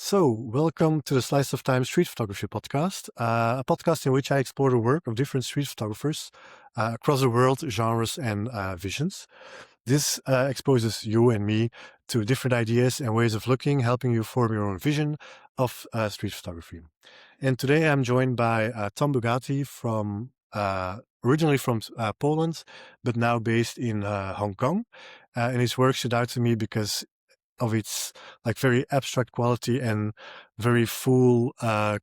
Welcome to the Slice of Time Street Photography Podcast, a podcast in which I explore the work of different street photographers across the world, genres, and visions. This exposes you and me to different ideas and ways of looking, helping you form your own vision of street photography. And today I'm joined by Tom Bugatti from originally from Poland, but now based in Hong Kong. And his work stood out to me because of its like very abstract quality and very full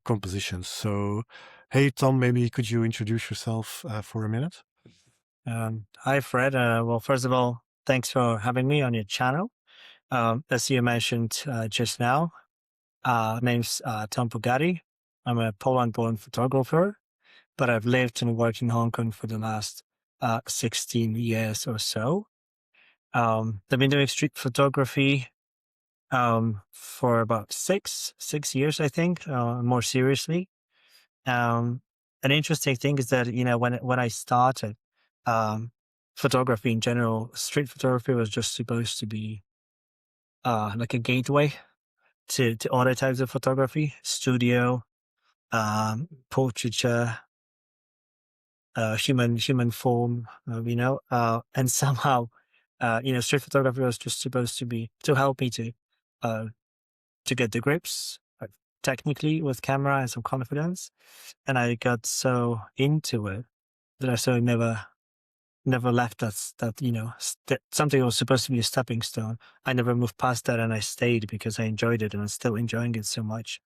compositions. So, hey Tom, maybe could you introduce yourself for a minute? Hi, Fred. Well, first of all, thanks for having me on your channel. As you mentioned just now, name's Tom Bugatti. I'm a Poland-born photographer, but I've lived and worked in Hong Kong for the last 16 years or so. I've been doing street photography for about six years, I think, more seriously. Um, an interesting thing is that, when I started, um, photography in general, street photography was just supposed to be like a gateway to other types of photography, studio, portraiture, human form, and somehow, street photography was just supposed to be to help me uh, to get the grips technically with camera and some confidence. And I got so into it that I sort of never left something that was supposed to be a stepping stone. I never moved past that, and I stayed because I enjoyed it and I'm still enjoying it so much.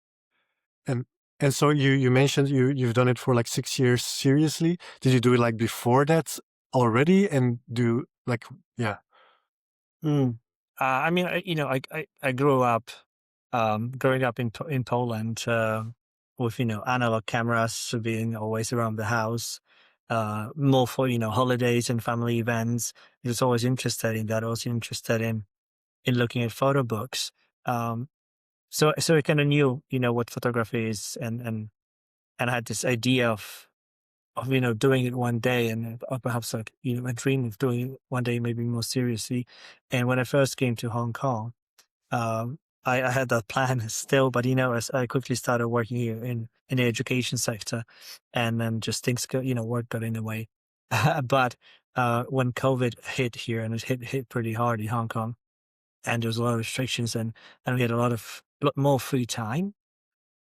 And and so you mentioned you've done it for like 6 years seriously. Did you do it like before that already? And do like yeah. Mm. I mean, I grew up, growing up in Poland, with analog cameras being always around the house, more for holidays and family events. I was always interested in that. I was interested in looking at photo books. Um, so I kind of knew what photography is, and I had this idea of doing it one day, and or perhaps like a dream of doing it one day, maybe more seriously. And when I first came to Hong Kong, I had that plan still, but as I quickly started working here in the education sector, and then just things got work got in the way. But when COVID hit here, and it hit pretty hard in Hong Kong, and there was a lot of restrictions, and we had a lot more free time,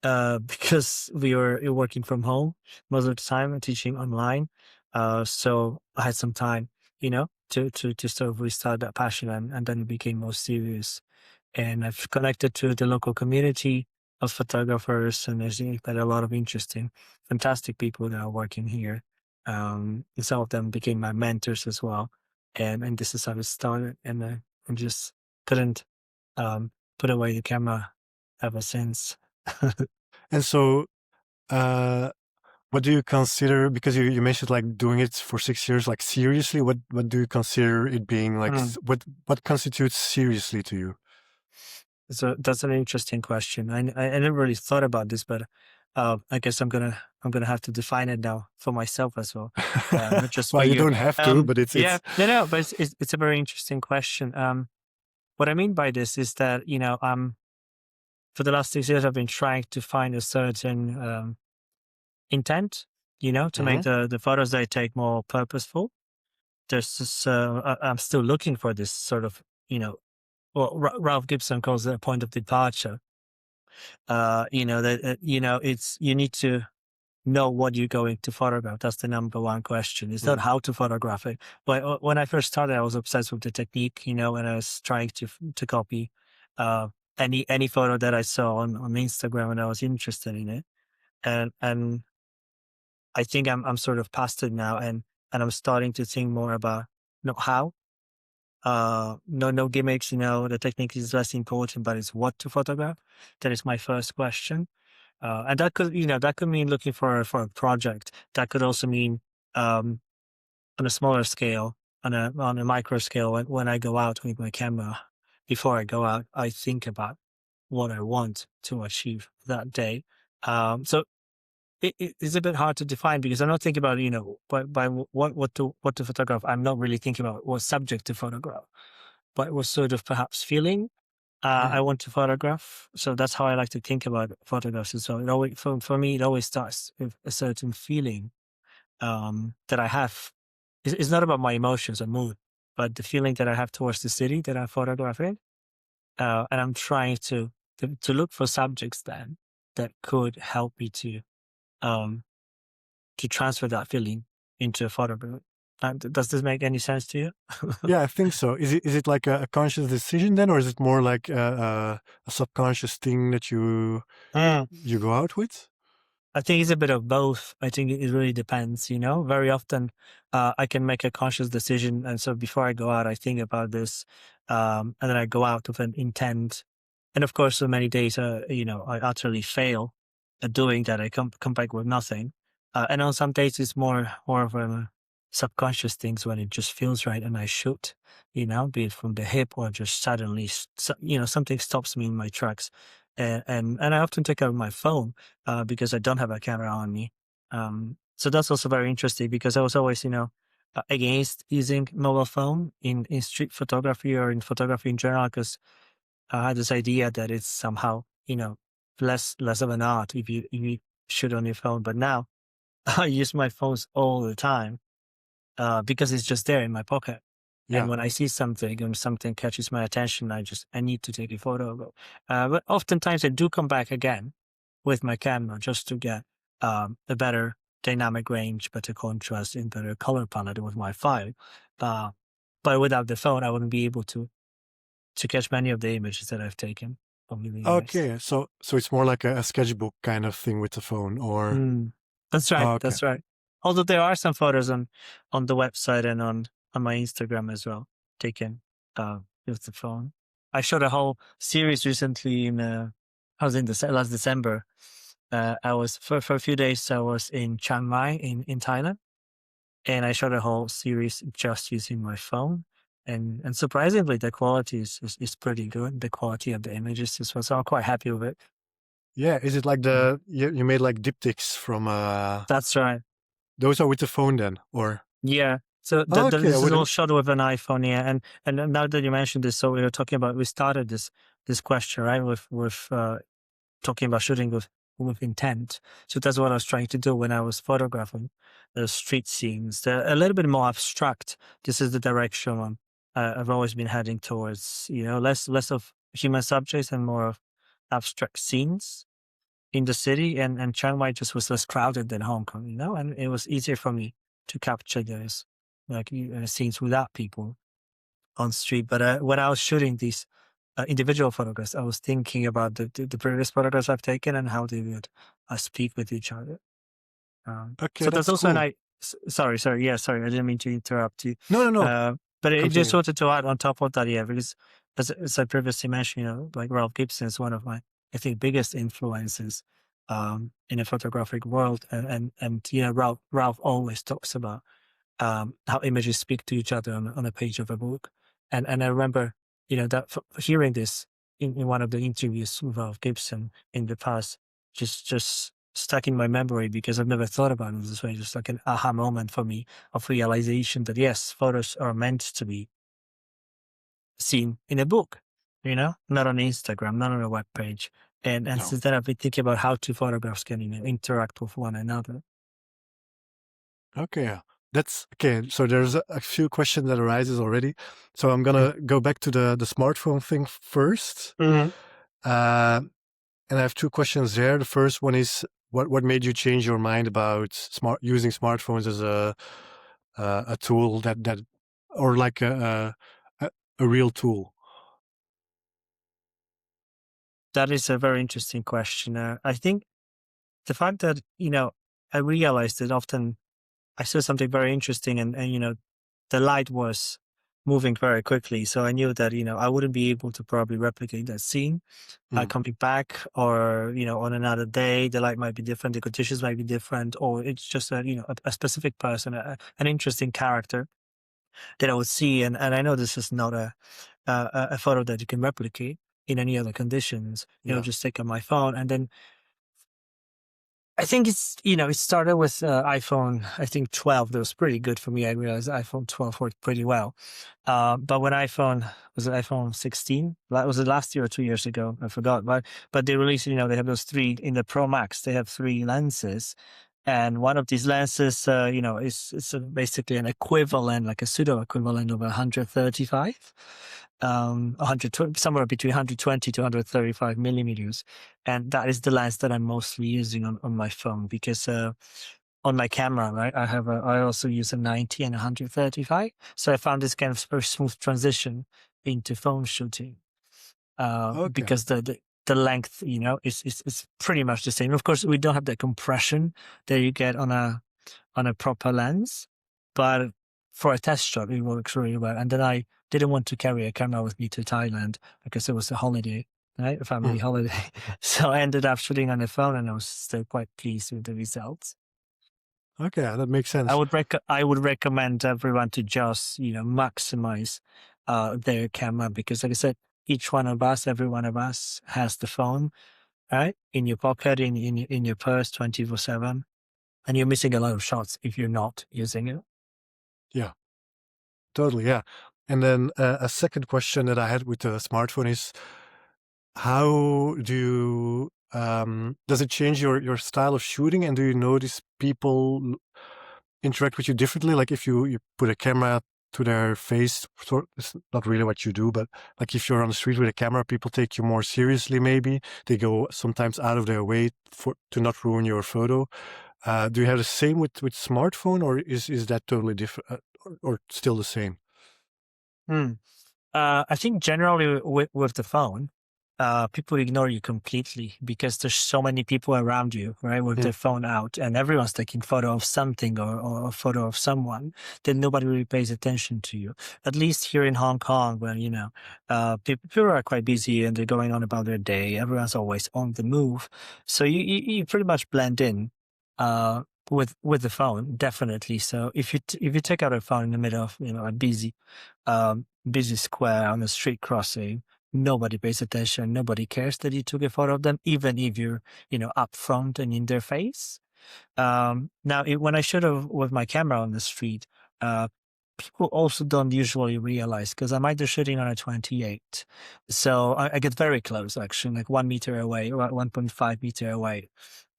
because we were working from home most of the time and teaching online. So I had some time, to sort of restart that passion, and then it became more serious. And I've connected to the local community of photographers, and there's quite a lot of interesting, fantastic people that are working here. And some of them became my mentors as well. And this is how it started, and just couldn't put away the camera ever since. And so uh what do you consider, because you mentioned like doing it for 6 years, like seriously, what do you consider it being like Mm. what constitutes seriously to you? So that's an interesting question. I never really thought about this, but I guess I'm gonna have to define it now for myself as well, not just for Well, you you. don't have to, but Yeah, it's no, but it's a very interesting question. What I mean by this is that for the last 6 years I've been trying to find a certain intent, to make Mhm. the photos that I take more purposeful. There's this, I'm still looking for this sort of, well, Ralph Gibson calls it a point of departure. It's you need to know what you're going to photograph. That's the number one question. It's not Mm. how to photograph it. But when I first started, I was obsessed with the technique, and I was trying to copy uh, any photo that I saw on Instagram, and I was interested in it. And I think I'm sort of past it now, and I'm starting to think more about how. No gimmicks. The technique is less important, but it's what to photograph. That is my first question. And that could mean looking for a project. That could also mean, on a smaller scale, on a micro scale. When I go out with my camera, before I go out, I think about what I want to achieve that day. So it's a bit hard to define, because I'm not thinking about by what to photograph. I'm not really thinking about what subject to photograph, but what sort of perhaps feeling. I Yeah. want to photograph, so that's how I like to think about photographs as well. It always, for me, it always starts with a certain feeling that I have. It's not about my emotions or mood, but the feeling that I have towards the city that I'm photographing. And I'm trying to look for subjects then that could help me um, to transfer that feeling into a photograph. Does this make any sense to you? Yeah, I think so. Is it like a conscious decision then, or is it more like a subconscious thing that Mm. you go out with? I think it's a bit of both. I think it really depends, you know. Very often, I can make a conscious decision, and so before I go out, I think about this, and then I go out with an intent. And of course, so many days, I utterly fail at doing that. I come back with nothing. And on some days, it's more of a subconscious things when it just feels right, and I shoot, be it from the hip or just suddenly, something stops me in my tracks, and I often take out my phone because I don't have a camera on me. So that's also very interesting because I was always, against using mobile phone in street photography or in photography in general because I had this idea that it's somehow, less of an art if you shoot on your phone. But now I use my phones all the time because it's just there in my pocket. And Yeah. when I see something and something catches my attention, I need to take a photo of it. But oftentimes I do come back again with my camera just to get a better dynamic range, better contrast, and better color palette with my file. Uh, but without the phone, I wouldn't be able to catch many of the images that I've taken over the years. Okay. So it's more like a sketchbook kind of thing with the phone, or Mm. That's right. oh, okay. That's right. Although there are some photos on the website and on my Instagram as well, taken with the phone. I shot a whole series recently I was in last December. I was for a few days. I was in Chiang Mai in Thailand, and I shot a whole series just using my phone. And surprisingly, the quality is pretty good. The quality of the images as well. So I'm quite happy with it. Yeah. Is it like Mm. you made like diptychs from That's right. those are with the phone then, or Yeah. So okay? I this is all wouldn't. shot with an iPhone, yeah. And now that you mentioned this, so we started this question, right? With talking about shooting with intent. So that's what I was trying to do when I was photographing the street scenes. They're a little bit more abstract. This is the direction I've always been heading towards. Less of human subjects and more of abstract scenes in the city, and Chiang Mai just was less crowded than Hong Kong, and it was easier for me to capture those like scenes without people on street. But when I was shooting these individual photographs, I was thinking about the previous photographs I've taken and how they would speak with each other. Okay, So that's that's also an cool. I. Sorry, yeah, sorry, I didn't mean to interrupt you. No, no, no. But I just Continue. wanted to add on top of that, yeah, because as I previously mentioned, like Ralph Gibson is one of my, I think, biggest influences in the photographic world, and Ralph always talks about how images speak to each other on a page of a book, and I remember, that hearing this in one of the interviews with Ralph Gibson in the past, just stuck in my memory because I've never thought about it this way. Just like an aha moment for me of realization that yes, photos are meant to be seen in a book, not on Instagram, not on a web page. And No. since then, I've been thinking about how two photographs can interact with one another. Okay, yeah. That's okay. So there's a few questions that arises already. So I'm gonna go back to the smartphone thing first. Mm-hmm. Uh, and I have two questions there. The first one is what made you change your mind about using smartphones as a tool that or like a real tool? That is a very interesting question. I think the fact that, I realized that often I saw something very interesting, and the light was moving very quickly. So I knew that, I wouldn't be able to probably replicate that scene Mm, coming back, or, on another day, the light might be different, the conditions might be different, or it's just a specific person, an interesting character that I would see. And I know this is not a photo that you can replicate in any other conditions. yeah. Just take on my phone, and then I think it started with iPhone, I think 12. That was pretty good for me. I realized iPhone 12 worked pretty well. But when was it iPhone 16? Was it last year or 2 years ago? I forgot. But they released, they have those three in the Pro Max. They have three lenses. And one of these lenses, is basically an equivalent, like a pseudo equivalent of 135, 120, somewhere between 120 to 135 millimeters. And that is the lens that I'm mostly using on my phone because on my camera, right, I also use a 90 and 135. So I found this kind of very smooth transition into phone shooting Okay. because the length, is pretty much the same. Of course, we don't have the compression that you get on a proper lens, but for a test shot, it works really well. And then I didn't want to carry a camera with me to Thailand because it was a holiday, right? A family Mm. holiday. So I ended up shooting on the phone and I was still quite pleased with the results. Okay, that makes I sense. would recommend everyone to just, maximize their camera because like I said, every one of us has the phone, right? In your pocket, in your purse 24/7. And you're missing a lot of shots if you're not using it. Yeah, totally. Yeah. And then a second question that I had with the smartphone is, how do you, does it change your style of shooting? And do you notice people interact with you differently? Like if you put a camera to their face, it's not really what you do, but like if you're on the street with a camera, people take you more seriously, maybe. They go sometimes out of their way to not ruin your photo. Do you have the same with smartphone, or is that totally different, or still the same? Hmm. I think generally with the phone, people ignore you completely because there's so many people around you, right, with Mm. their phone out, and everyone's taking photo of something or a photo of someone. Then nobody really pays attention to you. At least here in Hong Kong, where people are quite busy and they're going on about their day. Everyone's always on the move, so you pretty much blend in. With the phone, definitely. So if you take out a phone in the middle of a busy square on a street crossing, nobody pays attention. Nobody cares that you took a photo of them, even if you're, up front and in their face. Now, when I shoot with my camera on the street, uh, people also don't usually realize because I'm either shooting on a 28. So I get very close, actually, like 1 meter away, or 1.5 meter away.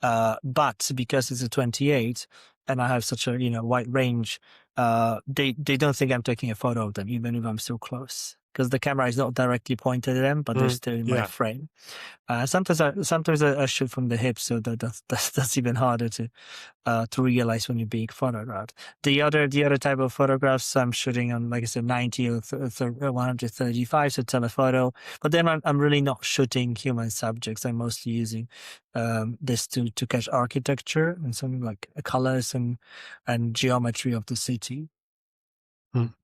But because it's a 28 and I have such a, wide range, they don't think I'm taking a photo of them, even if I'm so close. Because the camera is not directly pointed at them, but they're Mm. still in my Yeah. frame. Sometimes I shoot from the hip, so that's even harder to realize when you're being photographed. The other type of photographs I'm shooting on, like I said, 90 or 135, so telephoto. But then I'm really not shooting human subjects. I'm mostly using this to catch architecture and something like colors and geometry of the city. Mm.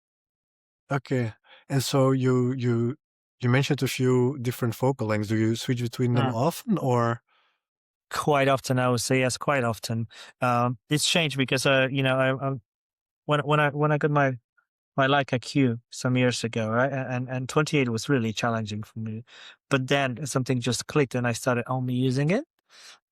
Okay. And so you mentioned a few different focal lengths. Do you switch between them Mm. often, or? Quite often, I would say yes. Quite often, it's changed because I when I got my Leica Q some years ago, right? And 28 was really challenging for me. But then something just clicked and I started only using it.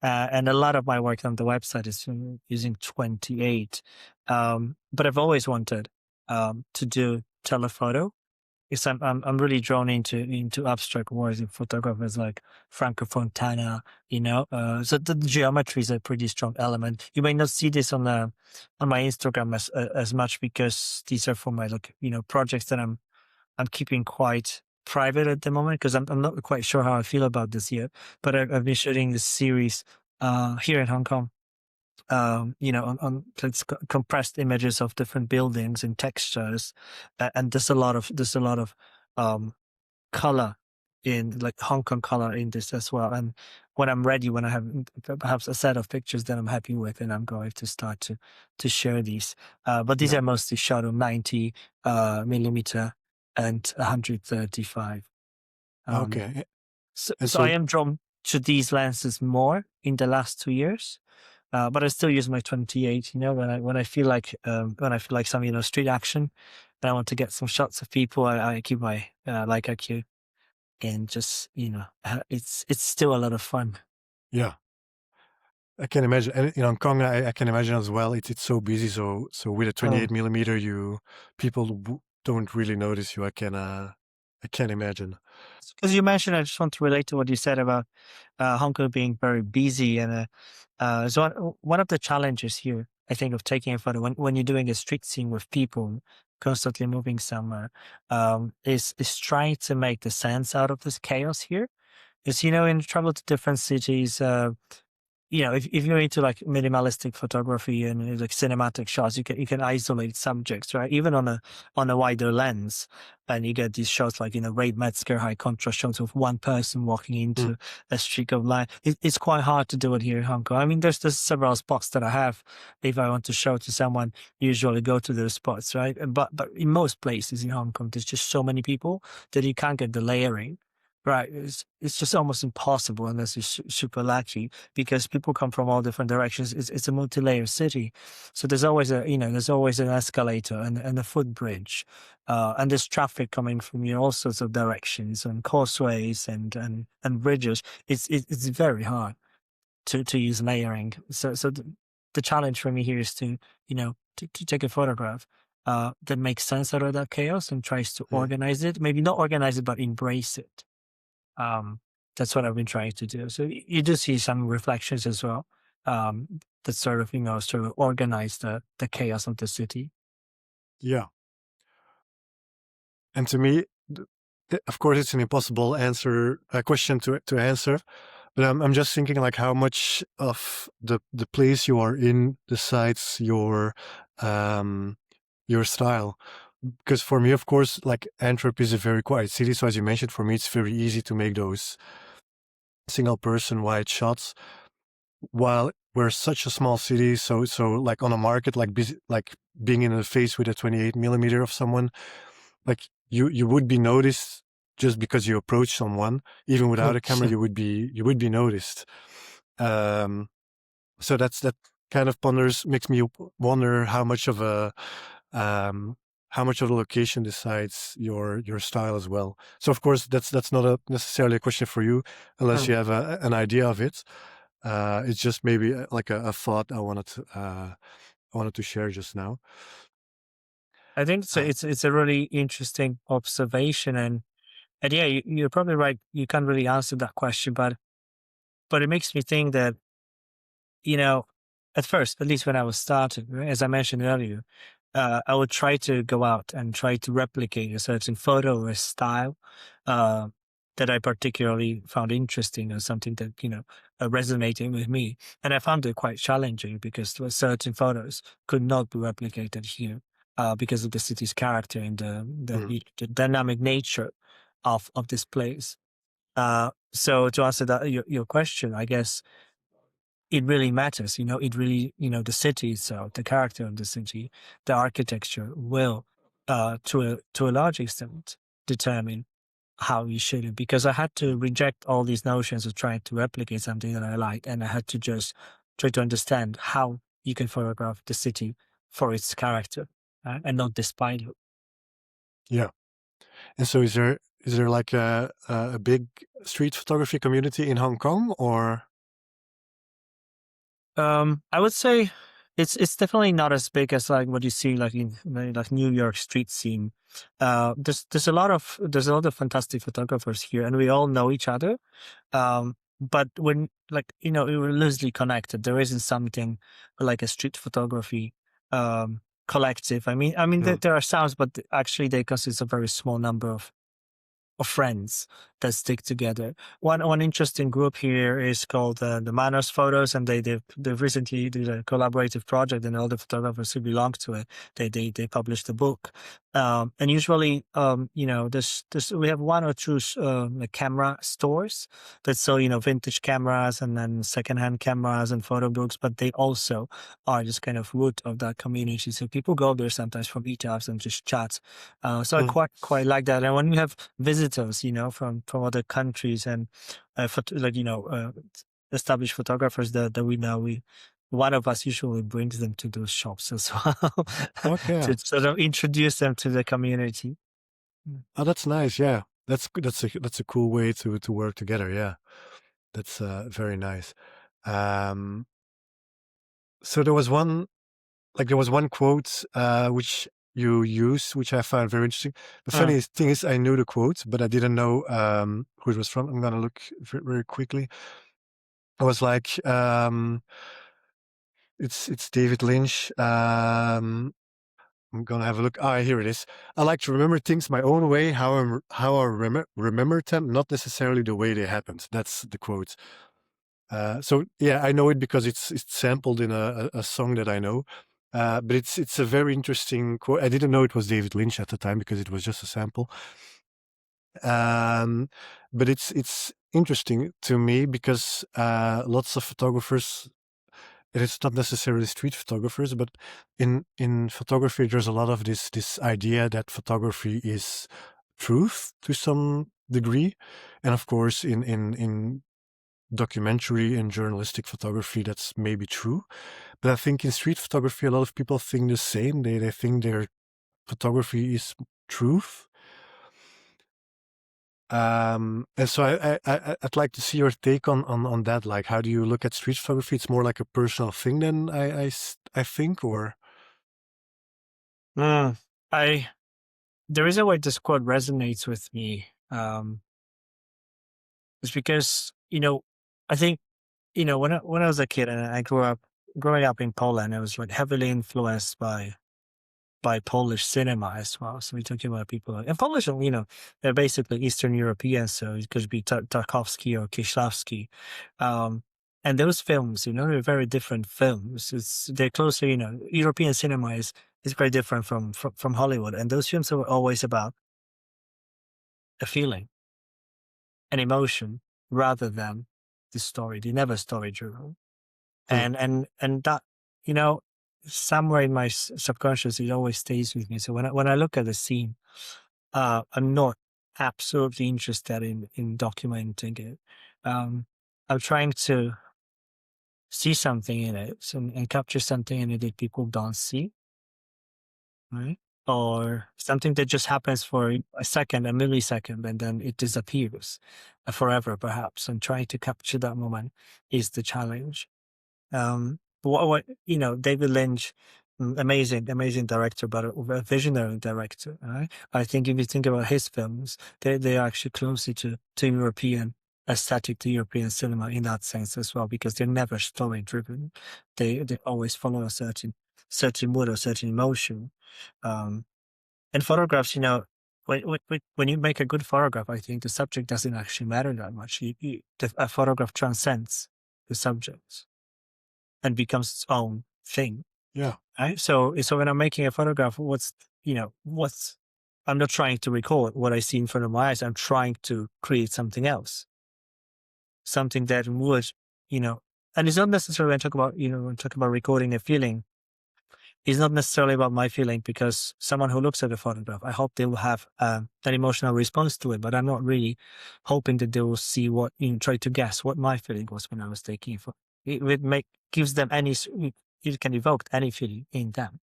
And a lot of my work on the website is using 28. But I've always wanted to do telephoto. Because I'm really drawn into abstract works in photographers like Franco Fontana, so the geometry is a pretty strong element. You may not see this on my Instagram as much because these are for my projects that I'm keeping quite private at the moment because I'm not quite sure how I feel about this yet. But I've been shooting this series here in Hong Kong, on let's compressed images of different buildings and textures, and there's a lot of um, color in like Hong Kong color in this as well. And when I'm ready, when I have perhaps a set of pictures that I'm happy with, and I'm going to start to share these. But these Yeah. are mostly shot on 90 millimeter and 135. Um, Okay. And so I so, am drawn to these lenses more in the last 2 years. But I still use my 28, when I feel like some, street action, and I want to get some shots of people, I keep my Leica Q and just, it's still a lot of fun. yeah. I can imagine. And in Hong Kong, I can imagine as well. It's so busy. So with a Oh, 28 millimeter, people don't really notice you. I can imagine. because you mentioned, I just want to relate to what you said about Hong Kong being very busy, and so one of the challenges here, I think, of taking a photo when you're doing a street scene with people constantly moving somewhere, is trying to make the sense out of this chaos here. Because in travel to different cities, if you're into like minimalistic photography and like cinematic shots, you can isolate subjects, right? Even on a wider lens, and you get these shots like Ray Metzger high contrast shots of one person walking Mm, into a streak of light. It's quite hard to do it here in Hong Kong. I mean, there's several spots that I have. If I want to show to someone, usually go to those spots, right? But in most places in Hong Kong, there's just so many people that you can't get the layering. Right, it's just almost impossible unless you're super lucky, because people come from all different directions. It's a multi-layer city, so there's always an escalator and a footbridge, and there's traffic coming from all sorts of directions and causeways and bridges. It's very hard to use layering. So the challenge for me here is to take a photograph that makes sense out of that chaos and tries to mm. organize it. Maybe not organize it, but embrace it. um, that's what I've been trying to do. So you do see some reflections as well. That sort of organize the chaos of the city. Yeah. And to me, of course, it's an impossible question to answer. But I'm just thinking like how much of the place you are in decides your style. Because for me, of course, like Antwerp is a very quiet city. So as you mentioned, for me, it's very easy to make those single person wide shots. While we're such a small city, so like on a market, like like being in the face with a 28 millimeter of someone, like you would be noticed just because you approach someone. Even without a camera, you would be noticed. Um, so that kind of makes me wonder um, how much of the location decides your style as well. So of course that's not necessarily a question for you unless you have an idea of it. It's just maybe like a thought I wanted to share just now. I think so. Uh, It's a really interesting observation, and yeah, you're probably right. You can't really answer that question, but it makes me think that you know, at first, at least when I was starting, right, as I mentioned earlier, I would try to go out and try to replicate a certain photo or a style uh, that I particularly found interesting, or something that, resonating with me. And I found it quite challenging because there were certain photos could not be replicated here because of the city's character and mm, the dynamic nature of this place. So to answer your question, I guess it really matters. It really, the city itself, the character of the city, the architecture will, to a large extent, determine how you shoot it. Because I had to reject all these notions of trying to replicate something that I like, and I had to just try to understand how you can photograph the city for its character, and not despite it. yeah. And so is there like a big street photography community in Hong Kong or? I would say it's definitely not as big as like what you see like in like New York street scene. There's a lot of fantastic photographers here, and we all know each other. But when like we're loosely connected, there isn't something like a street photography collective. I mean Mm, there are sounds, but actually they consist of a very small number of friends that stick together. One interesting group here is called the Manners Photos, and they've recently did a collaborative project, and all the photographers who belong to it they published a book. And usually, this we have one or two like camera stores that sell vintage cameras and then secondhand cameras and photo books, but they also are just kind of root of that community. So people go there sometimes for meetups and just chat. So I mm. quite like that. And when we have visitors, from other countries, and like established photographers that we know, we one of us usually brings them to those shops as well Okay. to sort of introduce them to the community. Mm. Oh, that's nice. Yeah, that's good. That's a cool way to work together. Yeah, that's very nice. Um, So there was one quote which you use, which I found very interesting. The Mm, funniest thing is I knew the quote, but I didn't know who it was from. I'm gonna look very quickly. It was like it's David Lynch. I'm gonna have a look. Ah, here it is. I like to remember things my own way, how I remember them, not necessarily the way they happened. That's the quote. So yeah, I know it because it's sampled in a song that I know. But it's a very interesting quote. I didn't know it was David Lynch at the time because it was just a sample. But it's interesting to me because lots of photographers, and it's not necessarily street photographers, but in photography, there's a lot of this idea that photography is truth to some degree, and of course, in documentary and journalistic photography, that's maybe true. But I think in street photography, a lot of people think the same. They think their photography is truth. And so I'd like to see your take on that. Like, how do you look at street photography? It's more like a personal thing than I think, or mm. I The reason why this quote resonates with me is because I think when I was a kid and I growing up in Poland, I was like heavily influenced by Polish cinema as well. So we're talking about people and Polish, they're basically Eastern European. So it could be Tarkovsky or Kieślowski. Um, and those films, they're very different films. They're closely, European cinema is very different from Hollywood. And those films are always about a feeling, an emotion, rather than the story. They never story driven. Hmm. And that, you know, somewhere in my subconscious, it always stays with me. So when I look at the scene, I'm not absolutely interested in documenting it. I'm trying to see something in it and capture something in it that people don't see, right? Or something that just happens for a second, a millisecond, and then it disappears forever, perhaps. And trying to capture that moment is the challenge. David Lynch, amazing director, but a visionary director. Right? I think if you think about his films, they are actually closely to European aesthetic, to European cinema in that sense as well, because they're never story driven. They always follow a certain mood or certain emotion. Um, and photographs, when you make a good photograph, I think the subject doesn't actually matter that much. A photograph transcends the subject and becomes its own thing. Yeah. Right? So when I'm making a photograph, what's I'm not trying to record what I see in front of my eyes. I'm trying to create something else, something that would, you know, and it's not necessarily when talk about recording a feeling, it's not necessarily about my feeling because someone who looks at a photograph, I hope they will have an emotional response to it, but I'm not really hoping that they will see try to guess what my feeling was when I was taking it. It would gives them it can evoke any feeling in them.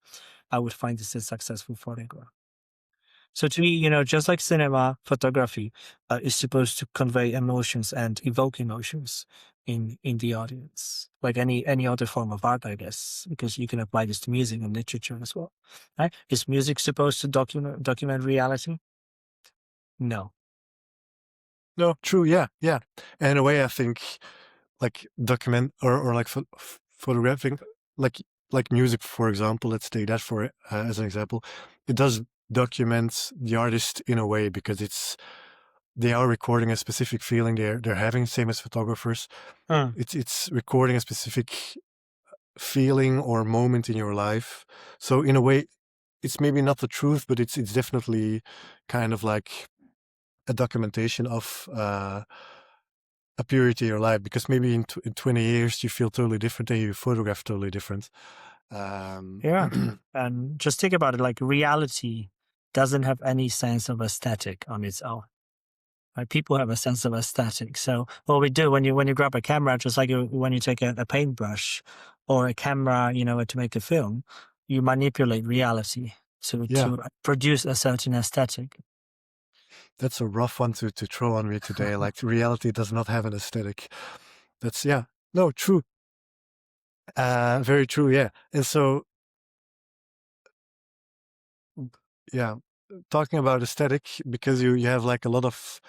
I would find this a successful photograph. So to me, just like cinema, photography is supposed to convey emotions and evoke emotions in the audience, like any other form of art, I guess, because you can apply this to music and literature as well. Right? Is music supposed to document reality? No. No, true. Yeah, yeah. And in a way, I think like document or like photographing, like like music, for example. Let's take that for as an example. It does document the artist in a way because they are recording a specific feeling they're having. Same as photographers, Mm, it's recording a specific feeling or moment in your life. So in a way, it's maybe not the truth, but it's definitely kind of like a documentation of a period in your life, because maybe in 20 years you feel totally different and you photograph totally different. Um, yeah. And just think about it, like reality doesn't have any sense of aesthetic on its own. Right? People have a sense of aesthetic. So what we do when you grab a camera, just like when you take a paintbrush or a camera, to make a film, you manipulate reality to yeah, produce a certain aesthetic. that's a rough one to throw on me today. Like reality does not have an aesthetic. That's, yeah, no, true. Very true. Yeah. And so, yeah, talking about aesthetic, because you have like a lot of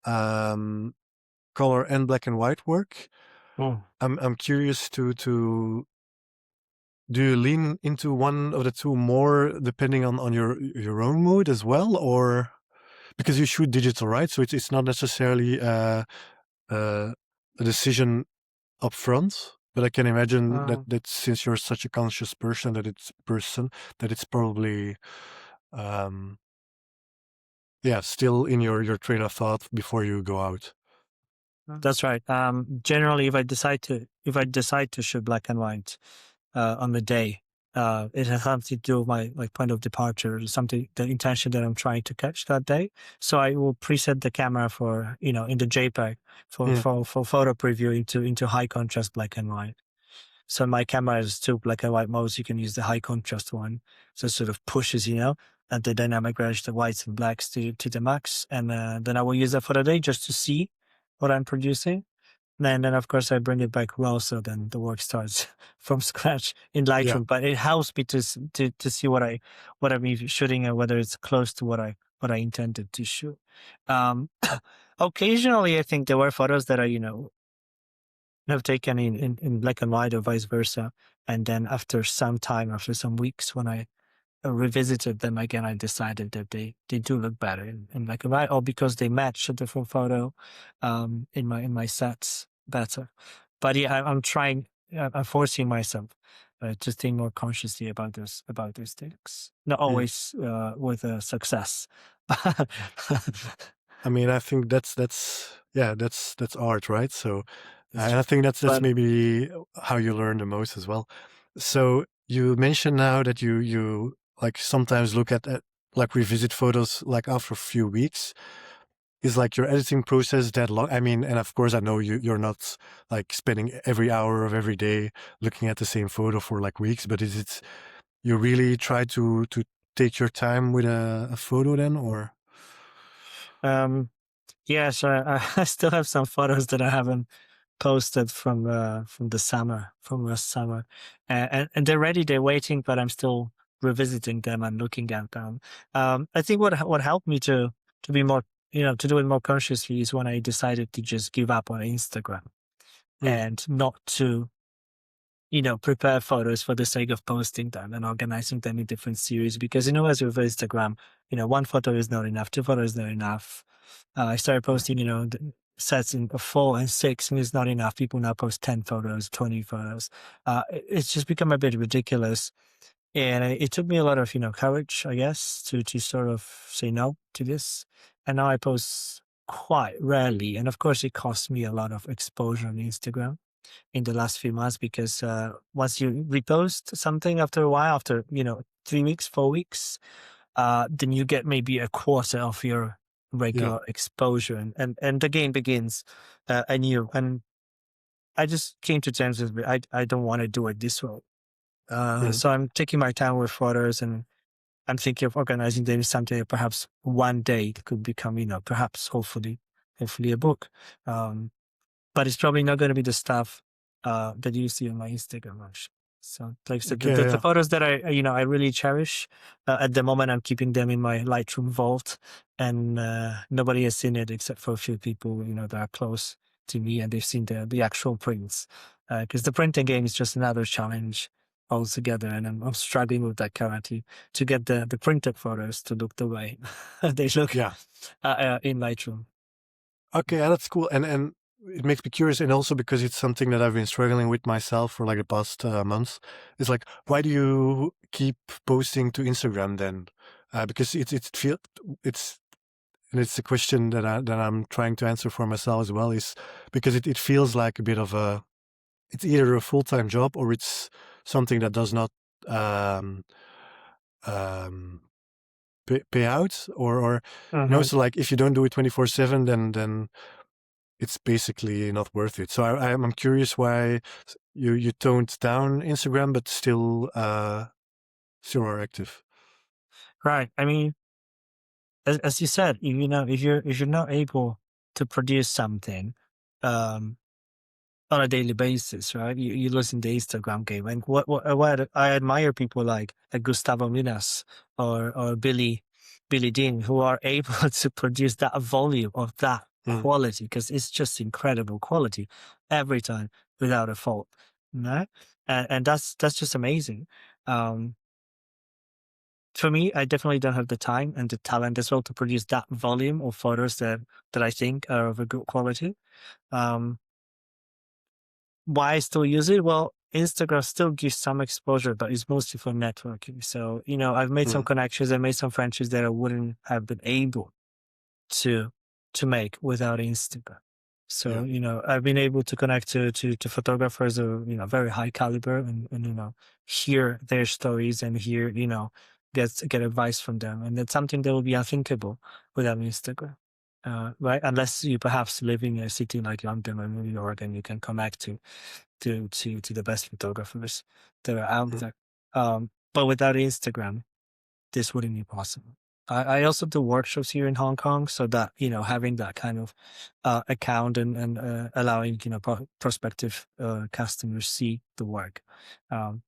um, color and black and white work. Mm. I'm curious to do you lean into one of the two more depending on your own mood as well, or because you shoot digital, right? So it's not necessarily uh, a decision up front, but I can imagine Uh, that since you're such a conscious that it's probably um, yeah, still in your train of thought before you go out. that's right. Generally, if I decide to shoot black and white on the day, it has something to do with my like point of departure, something the intention that I'm trying to catch that day. So I will preset the camera for in the JPEG Mm, for photo preview into high contrast black and white. So my camera has two black and white modes. You can use the high contrast one, so it sort of pushes, and the dynamic range, the whites and blacks to the max. And then I will use that for the day just to see what I'm producing. And then of course I bring it back raw, so then the work starts from scratch in yeah. Lightroom. But it helps me to see what I'm even shooting and whether it's close to what I intended to shoot. Um, occasionally, I think there were photos that have taken in black and white or vice versa. And then after some time, after some weeks, when I revisited them again, I decided that they do look better in black and white, or because they match a different photo in my sets better. But yeah, I'm trying. I'm forcing myself to think more consciously about those things. Not Mm. always with success. I mean, I think that's art, right? So, It's and I think that's but maybe how you learn the most as well. So you mentioned now that you like sometimes look at like revisit photos like after a few weeks. Is like your editing process that long? I mean, and of course, I know you're not like spending every hour of every day looking at the same photo for like weeks, but is it you really try to take your time with a photo then, or? um, yes, I still have some photos that I haven't posted from the summer, from last summer, and they're ready, they're waiting, but I'm still revisiting them and looking at them. I think what helped me to be more, to do it more consciously is when I decided to just give up on Instagram Mm, and not to prepare photos for the sake of posting them and organizing them in different series. Because, as with Instagram, one photo is not enough, two photos is not enough. I started yeah, posting, the sets in 4 and 6, and it's not enough. People now post 10 photos, 20 photos. It's just become a bit ridiculous. And it took me a lot of, courage, I guess, to sort of say no to this. And now I post quite rarely. And of course, it costs me a lot of exposure on Instagram in the last few months, because once you repost something after a while, after 3 weeks, 4 weeks, then you get maybe a quarter of your yeah. regular exposure, and the game begins anew. And I just came to terms with it. I don't want to do it this way. Mm, So I'm taking my time with photos, and I'm thinking of organizing them something that perhaps one day it could become, perhaps hopefully a book. Um, but it's probably not going to be the stuff that you see on my Instagram. Actually. So, like I said, okay, the yeah, photos that I really cherish at the moment, I'm keeping them in my Lightroom vault, and nobody has seen it except for a few people, that are close to me, and they've seen the actual prints. Because the printing game is just another challenge altogether, and I'm struggling with that currently to get the printed photos to look the way they look yeah. in Lightroom. Okay, yeah, that's cool, and it makes me curious, and also because it's something that I've been struggling with myself for like the past months. It's like, why do you keep posting to Instagram then? Because it's and it's a question that I'm trying to answer for myself as well. Is because it feels like a bit of a it's either a full-time job or it's something that does not um, um, pay out, or Mhm. so like if you don't do it 24/7, then it's basically not worth it. So I'm curious why you toned down Instagram, but still are active. Right. I mean, as you said, if you're not able to produce something, um, on a daily basis, right? You losing the Instagram game. And what I admire people like Gustavo Minas or Billy Dean who are able to produce that volume of that Mm, quality because it's just incredible quality every time without a fault. No? And that's just amazing. Um for me, I definitely don't have the time and the talent as well to produce that volume of photos that I think are of a good quality. Um Why I still use it? Well, Instagram still gives some exposure, but it's mostly for networking. So, I've made some mm, connections, I made some friendships that I wouldn't have been able to to make without Instagram. So, yeah. I've been able to connect to photographers of, very high caliber and hear their stories and hear, get advice from them. And that's something that would be unthinkable without Instagram. Right? Unless you perhaps live in a city like London or New York and you can connect to the best photographers that are out Mm. there. But without Instagram, this wouldn't be possible. I also do workshops here in Hong Kong, so that having that kind of account and allowing prospective customers see the work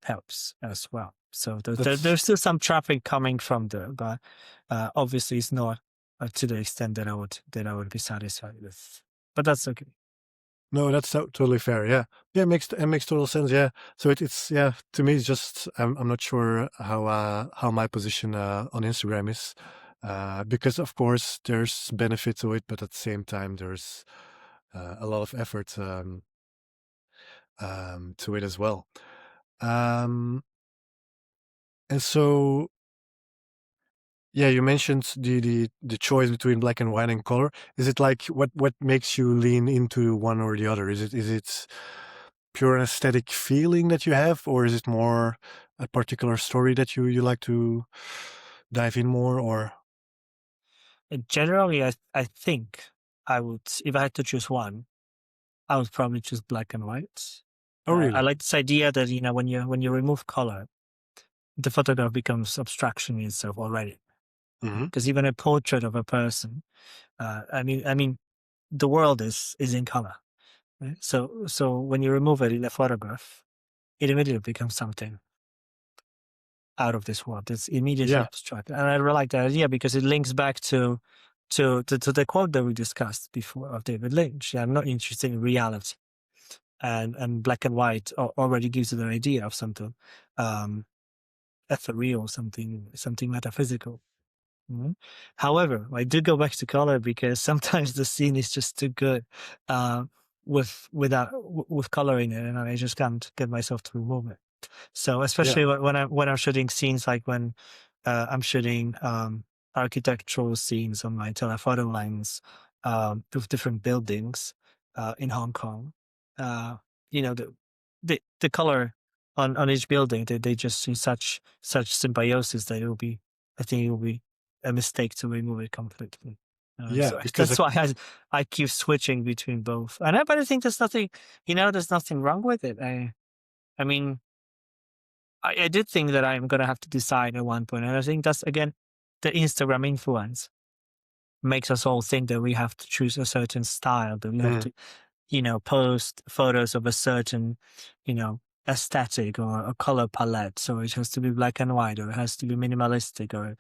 helps as well. So That's there's still some traffic coming from there, but obviously it's not to the extent that I would be satisfied with. But that's okay. No, that's totally fair. Yeah, yeah, it makes total sense. Yeah, so it's yeah. To me, it's just I'm not sure how my position on Instagram is, because of course there's benefit to it, but at the same time there's a lot of effort to it as well. Um, and so yeah, you mentioned the choice between black and white and color. Is it like what makes you lean into one or the other? Is it pure aesthetic feeling that you have, or is it more a particular story that you like to dive in more? Or Generally, I think I would, if I had to choose one, I would probably choose black and white. oh, I really? like this idea that when you remove color, the photograph becomes abstraction in itself already. Hmm. Because even a portrait of a person, I mean, the world is in color. Right? So when you remove it in a photograph, it immediately becomes something out of this world. It's immediately Yeah. abstract, and I really like that idea because it links back to the quote that we discussed before of David Lynch. I'm not interested in reality, and black and white already gives you the idea of something um, ethereal, something metaphysical. Mhm. However, I do go back to color because sometimes the scene is just too good uh, with color in it, and I just can't get myself to remove it. So Yeah. especially when I'm shooting scenes like when I'm shooting architectural scenes on my telephoto lens with different buildings in Hong Kong, uh, the color on each building they just see such symbiosis that I think it will be a mistake to remove it completely. Yeah, So because that's why I keep switching between both, but I think there's nothing wrong with it. I mean, I did think that I'm gonna have to decide at one point, and I think that's again the Instagram influence makes us all think that we have to choose a certain style, that we have mm, to, post photos of a certain, aesthetic or a color palette. So it has to be black and white, or it has to be minimalistic, or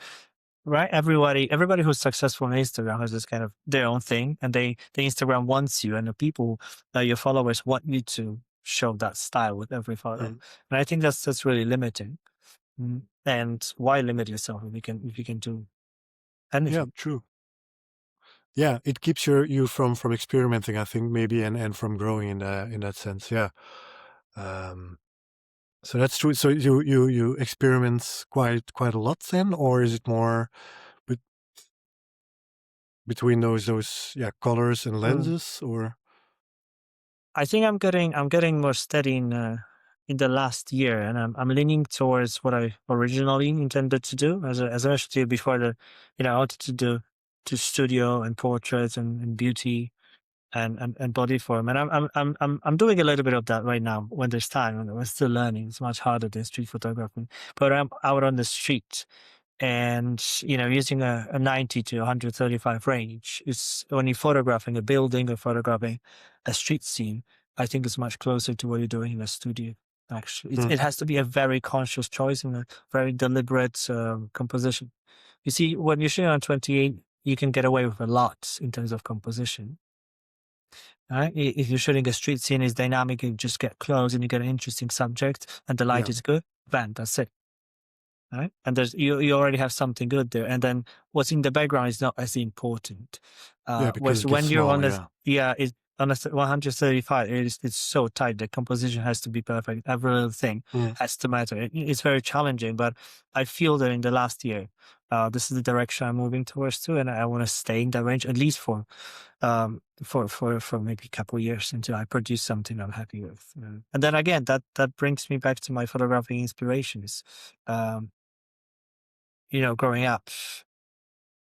right. Everybody who's successful on Instagram has this kind of their own thing, and the Instagram wants you, and the people, your followers, want you to show that style with every photo, mm. and I think that's really limiting. And why limit yourself if you can do Yeah, anything? true. Yeah, it keeps you from experimenting, I think, maybe, and from growing in that sense. Yeah. Um, so that's true. So you experiment quite a lot then, or is it more bet between those yeah colors and Mm. lenses, or I think I'm getting more steady in the last year, and I'm leaning towards what I originally intended to do. As I mentioned to you before, I wanted to do to studio and portraits and beauty and body form, and I'm doing a little bit of that right now when there's time. And I'm still learning. It's much harder than street photography, but I'm out on the street and using a 90 to 135 range is when you're photographing a building or photographing a street scene, I think it's much closer to what you're doing in a studio. Actually, Mm, it has to be a very conscious choice and a very deliberate composition. You see, when you're shooting on 28, you can get away with a lot in terms of composition. Right? If you're shooting a street scene, it's dynamic. You just get close and you get an interesting subject, and the light yeah, is good. Then that's it. Right? And you already have something good there. And then what's in the background is not as important. yeah, because Whereas it gets when you're smaller. on a Yeah, yeah, on a 135, it's so tight. The composition has to be perfect. Every little thing mm, has to matter. It's very challenging, but I feel that in the last year, this is the direction I'm moving towards too, and I want to stay in that range at least for maybe a couple of years until I produce something I'm happy with. And then again, that brings me back to my photographic inspirations. Um, growing up,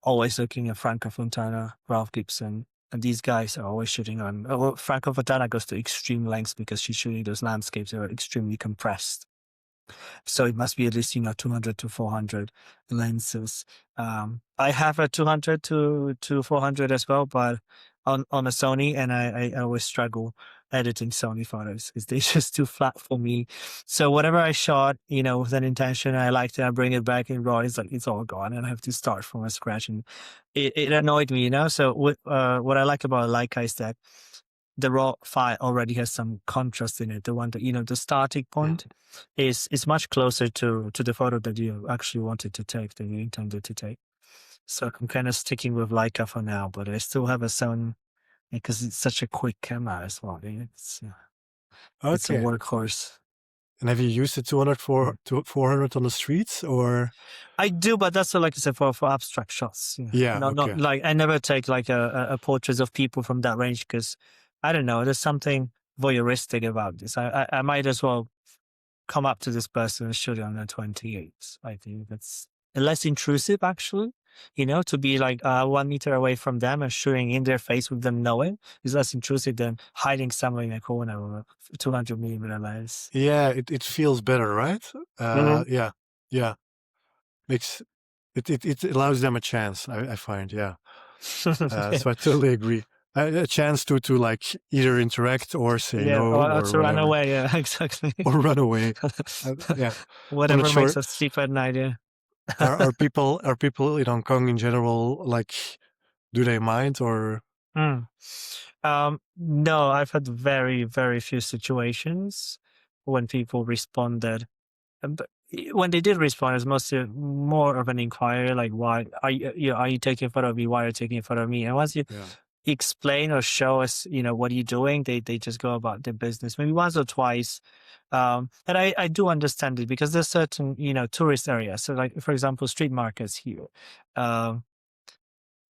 always looking at Franco Fontana, Ralph Gibson, and these guys are always shooting on. Well, Franco Fontana goes to extreme lengths because she's shooting those landscapes that are extremely compressed. So it must be at least 200 to 400 lenses. I have a 200 to 400 as well, but on a Sony, and I always struggle editing Sony photos because they're just too flat for me. So whatever I shot, with an intention, I liked it, I bring it back in RAW. It's like it's all gone, and I have to start from scratch, and it annoyed me. So what I like about Leica is that the raw file already has some contrast in it. The one that the starting mm. point is much closer to the photo that you actually wanted to take, that you intended to take. So I'm kind of sticking with Leica for now, but I still have a Sony because it's such a quick camera as well. It's a Okay. workhorse. And have you used the 200 to 400 on the streets or? I do, but that's like I said for abstract shots. Yeah, Yeah. not Okay. like I never take like a portraits of people from that range because I don't know. There's something voyeuristic about this. I might as well come up to this person and shoot it on a 28. I think that's less intrusive, actually. To be like 1 meter away from them and shooting in their face with them knowing is less intrusive than hiding somewhere in a corner with a 200 millimeter lens. Yeah, it feels better, right? Mhm. Yeah, yeah. Makes it allows them a chance. I find, yeah. Yeah, So I totally agree. A chance to like either interact or say yeah, no or or to run whatever, away. Yeah, exactly. or run away. Yeah, I'm not Whatever makes sure. us sleep at night. Yeah. Are people in Hong Kong in general like, do they mind or? Mm. No, I've had very, very few situations when people responded. But when they did respond, it's mostly more of an inquiry, like, "Why are you taking a photo of me? Why are you taking a photo of me?" And once you Yeah, explain or show us, what are you doing, they just go about their business. Maybe once or twice, and I do understand it because there's certain tourist areas. So, like for example, street markets here. Um,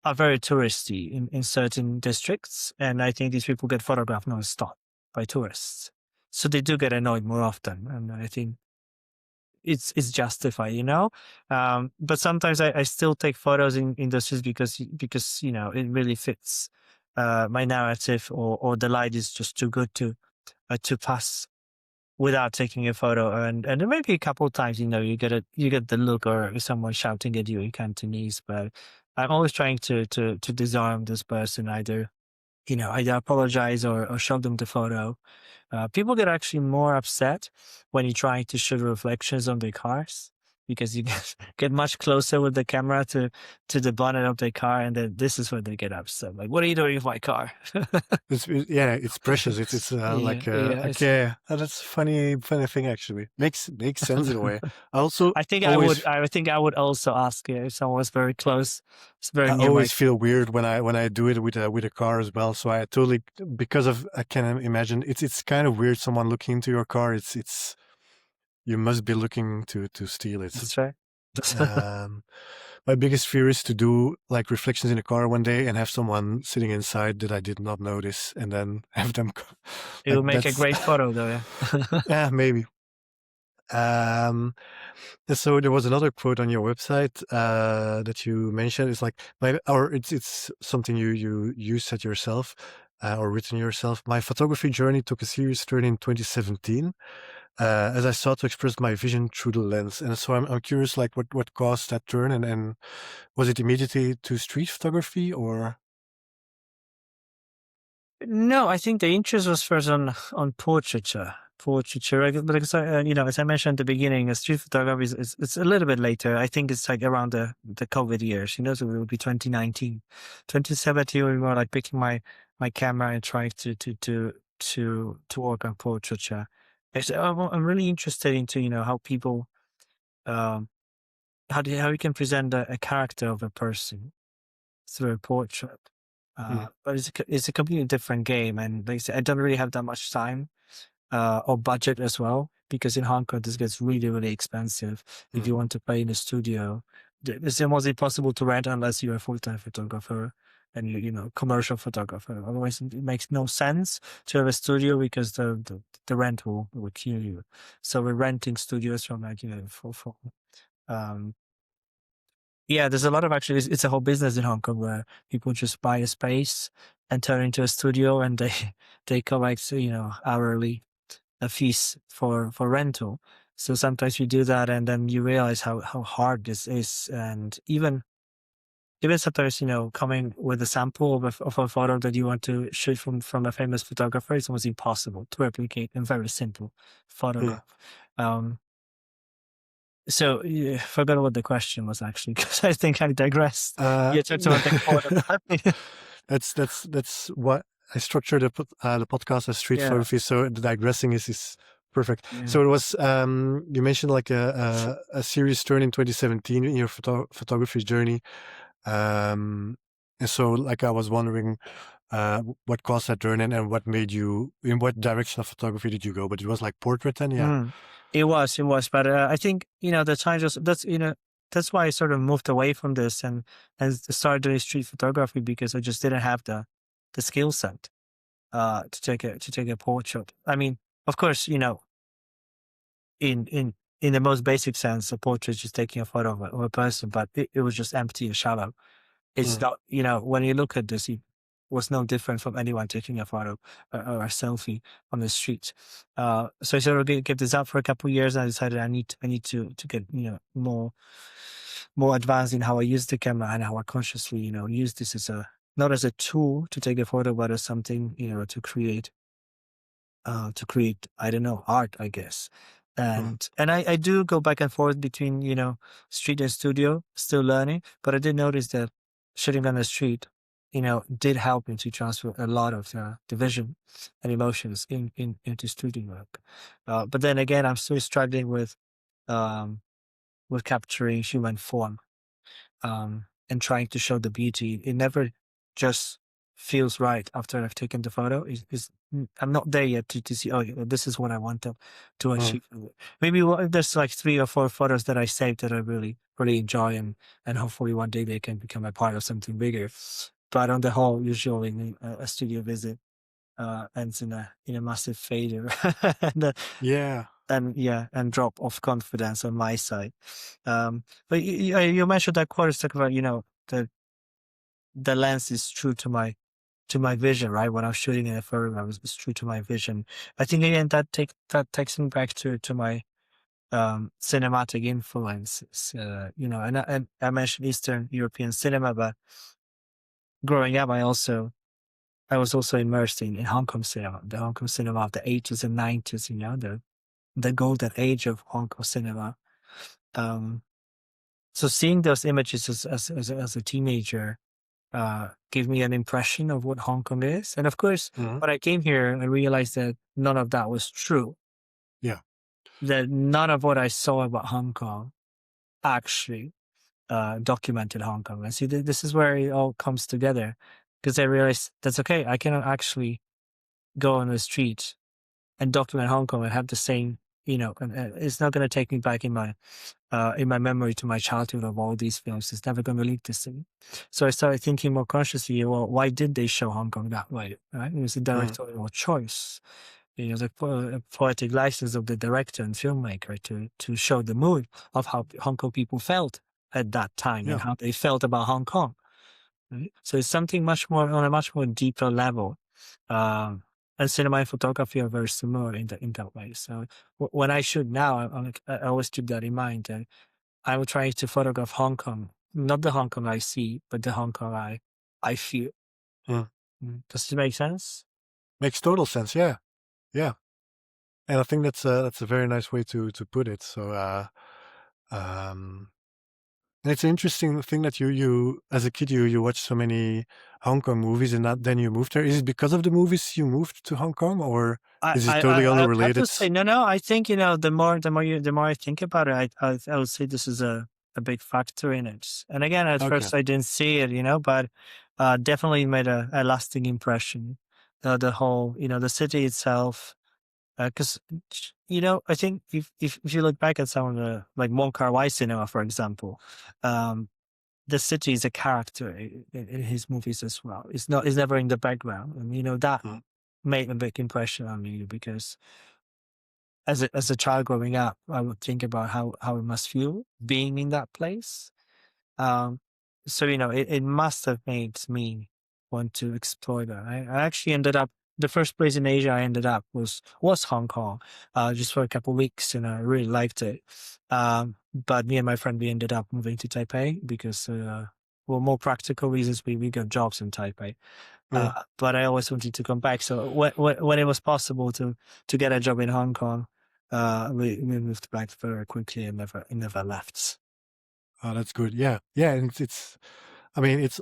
are very touristy in certain districts. And I think these people get photographed non-stop by tourists. So they do get annoyed more often. And I think it's justified. But sometimes I still take photos in those streets because it really fits my narrative or the light is just too good to pass without taking a photo. And there may be a couple of times, you get the look or someone shouting at you in Cantonese, but I'm always trying to disarm this person, either apologize or show them the photo. People get actually more upset when you try to shoot reflections on their cars because you get much closer with the camera to the bonnet of their car, and then this is when they get upset. Like, what are you doing with my car? yeah, it's precious. It's Yeah, like yeah. okay, that's funny thing actually. Makes sense in a way. I also I think I would. always I think I would also ask if someone was very close, it's very I near my. always feel weird when I do it with a car as well. So I totally, because of, I can imagine it's kind of weird someone looking into your car. It's you must be looking to steal it. That's right. Um, my biggest fear is to do like reflections in a car one day and have someone sitting inside that I did not notice, and then have them It like would make a that's great photo, though. Yeah. yeah, maybe. Um, and so there was another quote on your website that you mentioned. It's like or it's something you said yourself or written yourself. My photography journey took a serious turn in 2017 as I sought to express my vision through the lens. And so I'm curious, like what caused that turn, and was it immediately to street photography or? No, I think the interest was first on portraiture. Portraiture, but as I mentioned at the beginning, street photography it's a little bit later. I think it's like around the COVID years. So it would be 2019, 2017. We were like picking my camera and trying to work on portraiture. I'm really interested into how people um how you can present a character of a person through a portrait. Mm, But it's a completely different game, and like I said, I don't really have that much time or budget as well, because in Hong Kong this gets really really expensive if mm, you want to play in a studio. It's almost impossible to rent unless you're a full-time photographer and commercial photographer. Otherwise, it makes no sense to have a studio because the rent will kill you. So we're renting studios from like for um yeah, there's a lot of actually, it's a whole business in Hong Kong where people just buy a space and turn it into a studio, and they they collect, hourly fees for rental. So sometimes you do that and then you realize how hard this is. And even sometimes, coming with a sample of a photo that you want to shoot from a famous photographer, it's almost impossible to replicate in very simple mm. photograph. Um, So, yeah, forgot what the question was actually, because I think I digressed. Uh, You talked about the photography. that's what I structured the podcast as street Yeah, photography. So the digressing is perfect. yeah. So it was you mentioned like a serious turn in 2017 in your photography journey. And so like I was wondering what caused that turn and what made you in what direction of photography did you go? But it was like portrait then, yeah. Mm. It was, but I think the time just that's why I sort of moved away from this and started doing street photography, because I just didn't have the skill set to take a portrait. I mean, of course, in the most basic sense, a portrait is just taking a photo of a person, but it was just empty and shallow. It's Mm, not, when you look at this, it was no different from anyone taking a photo or a selfie on the street. So I sort of gave this up for a couple of years, and I decided I need to get, more advanced in how I use the camera and how I consciously, use this as not as a tool to take a photo, but as something, to create, I don't know, art, I guess. mm, And I do go back and forth between, street and studio, still learning, but I did notice that shooting on the street, did help me to transfer a lot of the vision and emotions into studio work. But then again, I'm still struggling with capturing human form, and trying to show the beauty. It never just feels right after I've taken the photo. I'm not there yet to see, oh, yeah, this is what I want to mm. achieve. Maybe there's like 3 or 4 photos that I saved that I really, really enjoy, and hopefully one day they can become a part of something bigger. But on the whole, usually a studio visit ends in a massive failure. and, Yeah. and yeah, and drop of confidence on my side. But you mentioned that quote is talking about, the lens is true to my vision, right? When I was shooting in a photo, it's true to my vision. I think again that takes me back to my cinematic influences. And I mentioned Eastern European cinema, but growing up, I was also immersed in Hong Kong cinema, the Hong Kong cinema of the 80s and 90s. The golden age of Hong Kong cinema. Um, so seeing those images as a teenager gave me an impression of what Hong Kong is. And of course, Mhm. when I came here, I realized that none of that was true. Yeah. That none of what I saw about Hong Kong actually documented Hong Kong. And see, this is where it all comes together, because I realized that's okay. I cannot actually go on the street and document Hong Kong and have the same, and it's not going to take me back in my memory to my childhood of all these films. It's never going to lead to same. So I started thinking more consciously, well, why did they show Hong Kong that way? Right? It was a Mm, directorial choice. The poetic license of the director and filmmaker to show the mood of how Hong Kong people felt at that time and yeah. how they felt about Hong Kong. Right? So it's something much more on a much more deeper level. Um, and cinema and photography are very similar in that way. So when I shoot now, I always keep that in mind. And I will try to photograph Hong Kong, not the Hong Kong I see, but the Hong Kong I feel. Mm. Does it make sense? Makes total sense. Yeah, yeah. And I think that's a very nice way to put it. So, um, and it's an interesting thing that you as a kid you watched so many Hong Kong movies and that then you moved there. Is it because of the movies you moved to Hong Kong, or I, is it I, totally I have unrelated? to say, no. I think the more I think about it, I would say this is a big factor in it. And again, at Okay. first I didn't see it, but definitely made a lasting impression. The whole, the city itself, because I think if you look back at some of the like Wong Kar-wai cinema, for example, um, the city is a character in his movies as well. It's never in the background, and that Mm, made a big impression on me because as a child growing up, I would think about how it must feel being in that place. Um, so it must have made me want to explore that. I actually ended up the first place in Asia I ended up was Hong Kong, just for a couple of weeks, and I really liked it. But me and my friend we ended up moving to Taipei because, well, more practical reasons we got jobs in Taipei. mm. But I always wanted to come back. So when it was possible to get a job in Hong Kong, we moved back very quickly and never left. Oh, that's good. Yeah, yeah. And it's I mean, it's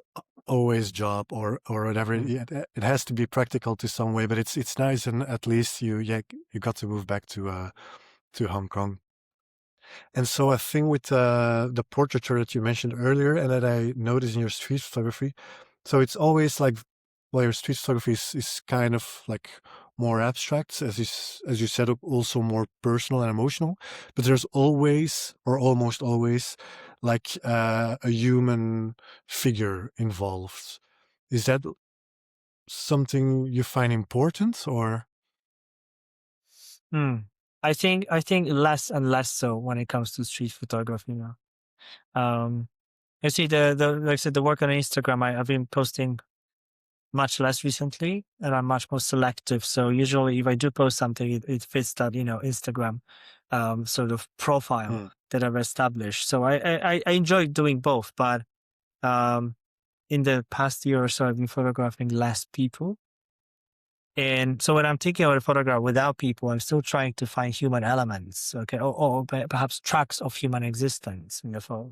always job or whatever. Mm. Yeah, it has to be practical to some way, but it's nice, and at least you got to move back to Hong Kong. And so a thing with the portraiture that you mentioned earlier, and that I noticed in your street photography. So it's always like, well, your street photography is kind of like more abstract, as you said, also more personal and emotional. But there's always, or almost always, like a human figure involved. Is that something you find important, or? Hmm. I think less and less so when it comes to street photography now. Um, you see the like I said, the work on Instagram, I've been posting much less recently, and I'm much more selective. So usually, if I do post something, it fits that Instagram sort of profile Mm, that I've established. So I enjoy doing both, but um, in the past year or so, I've been photographing less people. And so when I'm taking out a photograph without people, I'm still trying to find human elements, okay, or perhaps tracks of human existence in the photo.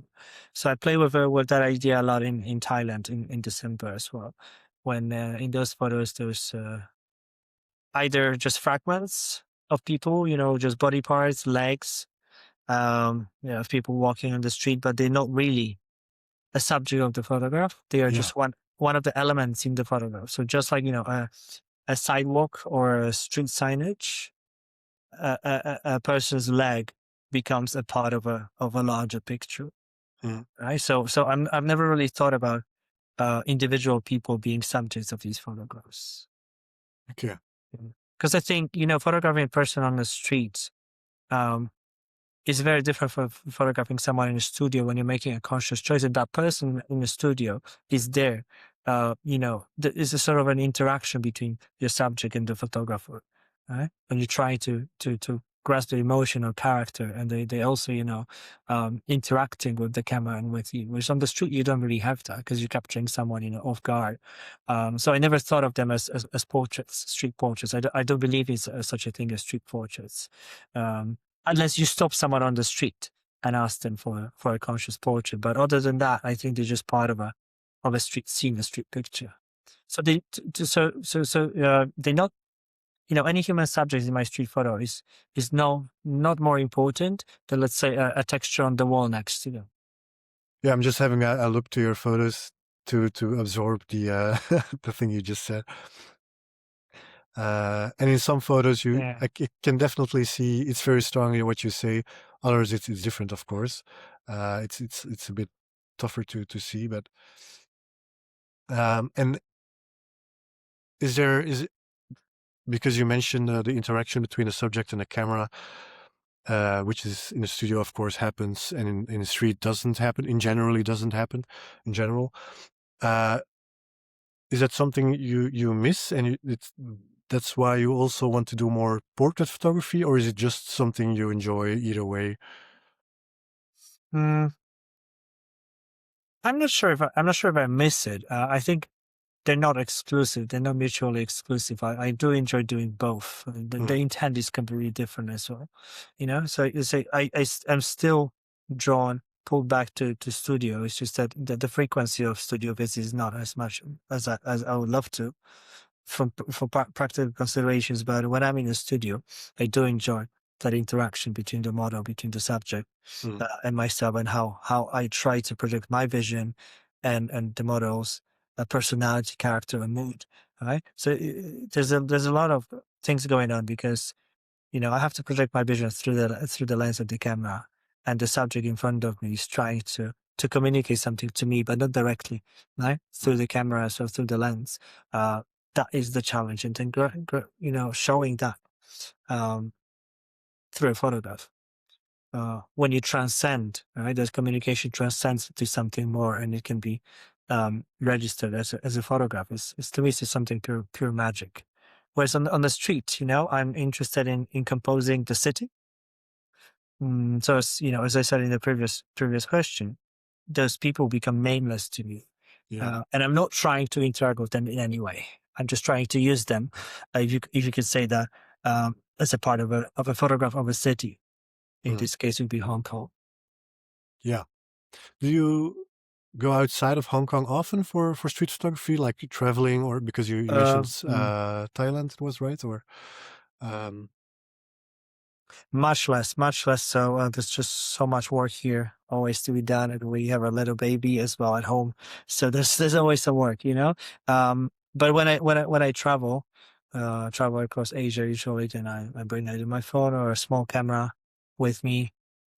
So I play with that idea a lot in Thailand in December as well. When in those photos, there's either just fragments of people, just body parts, legs, of people walking on the street, but they're not really a subject of the photograph. They are yeah. just one of the elements in the photograph. So just like a sidewalk or a street signage, a person's leg becomes a part of a larger picture, Mm, right? So I've never really thought about individual people being subjects of these photographs, okay. because I think photographing a person on the street um, is very different from photographing someone in a studio when you're making a conscious choice, and that person in the studio is there. It's a sort of an interaction between your subject and the photographer, right? And you try to grasp the emotion or character, and they also interacting with the camera and with you. Which on the street you don't really have that because you're capturing someone off guard. So I never thought of them as portraits, street portraits. I don't believe it's such a thing as street portraits. Unless you stop someone on the street and ask them for a conscious portrait. But other than that, I think they're just part of a street scene, a street picture. So they're not, any human subject in my street photo is no not more important than, let's say, a texture on the wall next to them. Yeah, I'm just having a look to your photos to absorb the the thing you just said. And in some photos, Yeah. I can definitely see it's very strongly what you say. Others, it's different, of course. It's a bit tougher to see, but and is it because you mentioned the interaction between the subject and the camera, which is in the studio, of course, happens, and in the street doesn't happen. In generally, doesn't happen. In general, uh, is that something you miss, and that's why you also want to do more portrait photography, or is it just something you enjoy either way? Mm, I'm not sure if I miss it. I think they're not exclusive. They're not mutually exclusive. I do enjoy doing both. The Mm, intent is completely different as well, So you say I'm still drawn, pulled back to studio. It's just that the frequency of studio visits is not as much as I would love to, for practical considerations. But when I'm in the studio, I do enjoy that interaction between the model, between the subject, mm, and myself, and how I try to project my vision and the model's personality, character, and mood. Right. So there's a lot of things going on, because I have to project my vision through the lens of the camera, and the subject in front of me is trying to communicate something to me, but not directly, right? Through mm. the camera, so through the lens. That is the challenge, and then showing that um, through a photograph. When you transcend, right, that communication transcends to something more, and it can be registered as a photograph. It's to me, it's something pure magic. Whereas on the street, I'm interested in composing the city. So as I said in the previous question, those people become nameless to me, Yeah. and I'm not trying to interact with them in any way. I'm just trying to use them, if you could say that, as a part of a photograph of a city. In Mm, this case, it would be Hong Kong. yeah. Do you go outside of Hong Kong often for street photography, like traveling, or because you mentioned Mm, Thailand, it was right? Or um, much less so. There's just so much work here, always to be done, and we have a little baby as well at home, so there's always some work. But when I travel across Asia, usually, then I bring either my phone or a small camera with me,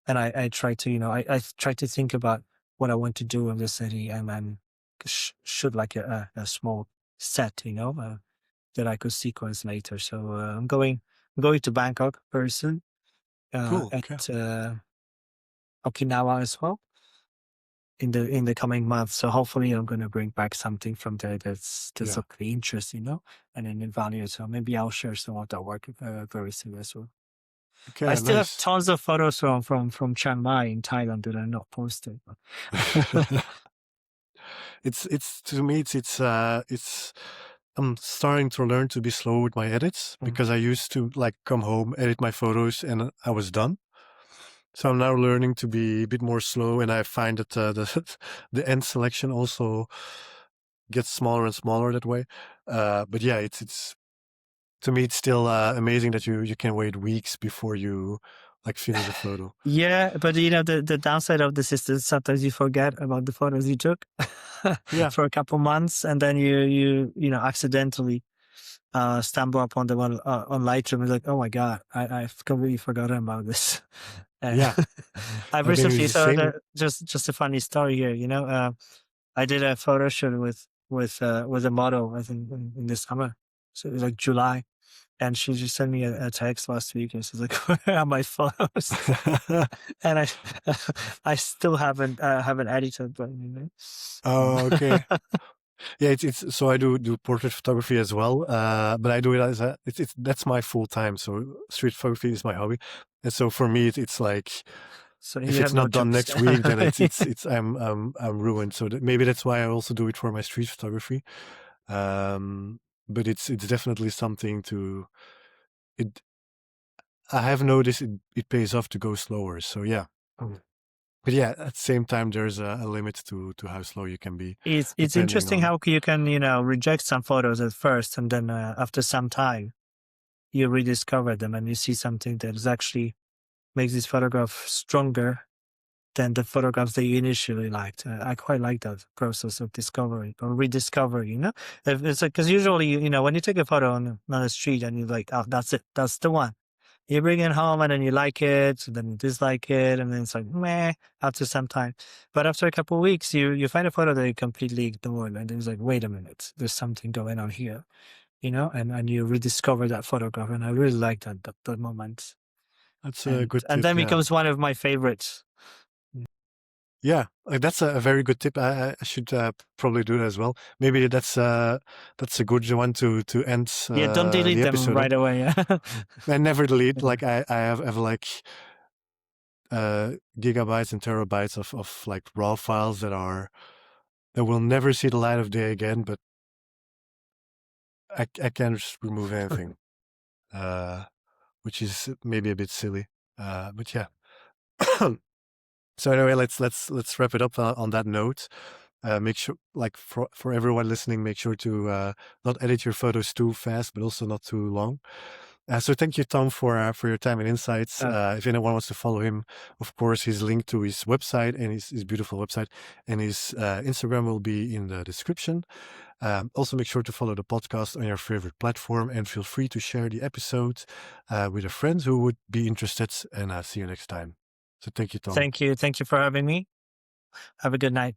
and I try to I try to think about what I want to do in the city, and then shoot like a small set, that I could sequence later. So I'm going to Bangkok very soon, cool. Okay. at Okinawa as well, in the coming months. So hopefully I'm going to bring back something from there that's Yeah. of the interest, and then in value. So maybe I'll share some of that work very soon as well. I Okay. still have Nice. tons of photos from Chiang Mai in Thailand that are not posted. It's to me it's I'm starting to learn to be slow with my edits, Mm. because I used to like come home, edit my photos, and I was done. So I'm now learning to be a bit more slow, and I find that the the end selection also gets smaller and smaller that way. But yeah, it's to me it's still amazing that you can wait weeks before you like finish a photo. Yeah, but the downside of this is that sometimes you forget about the photos you took Yeah, for a couple months, and then you accidentally stumble upon them on Lightroom. It's like, oh my god, I've completely forgotten about this. Uh, yeah. I've Maybe it's recently the saw same. that, just a funny story here. I did a photo shoot with a model, I think, in the summer, so it was like July, and she just sent me a text last week, and she's like, "Where are my photos?" And I I still haven't edited, but Oh, okay. Yeah, it's so I do portrait photography as well, but I do it as it's that's my full time. So street photography is my hobby, and so for me it's like so if you it's have no not done choice. next week, then it's I'm ruined. So maybe that's why I also do it for my street photography. Um, but it's definitely something to it. I have noticed it pays off to go slower. So yeah, Mm. but yeah, at the same time, there's a limit to how slow you can be, It's depending interesting on. how you can reject some photos at first, and then after some time you rediscover them, and you see something that is actually makes this photograph stronger than the photographs that you initially liked. I quite like that process of discovery or rediscovery. If it's like, because usually when you take a photo on the street and you're like, oh, that's it, that's the one. You bring it home and then you like it, then you dislike it, and then it's like meh after some time. But after a couple of weeks, you find a photo that you completely ignored, and it's like, wait a minute, there's something going on here, and you rediscover that photograph, and I really like that moment, That's a and good and tip. then Yeah. becomes one of my favorites. Yeah, that's a very good tip. I should probably do that as well. Maybe that's a good one to end Yeah, don't delete the them episode on. right away. I never delete. Yeah. Like I have like gigabytes and terabytes of like raw files that will never see the light of day again. But I can't just remove anything, uh, which is maybe a bit silly. But yeah. So anyway, let's wrap it up on that note. Make sure, like for everyone listening, make sure to not edit your photos too fast, but also not too long. So thank you, Tom, for your time and insights. Uh, If anyone wants to follow him, of course, his link to his website and his beautiful website and his Instagram will be in the description. Also, make sure to follow the podcast on your favorite platform and feel free to share the episode with a friend who would be interested. And see you next time. So thank you, Tom. Thank you. Thank you for having me. Have a good night.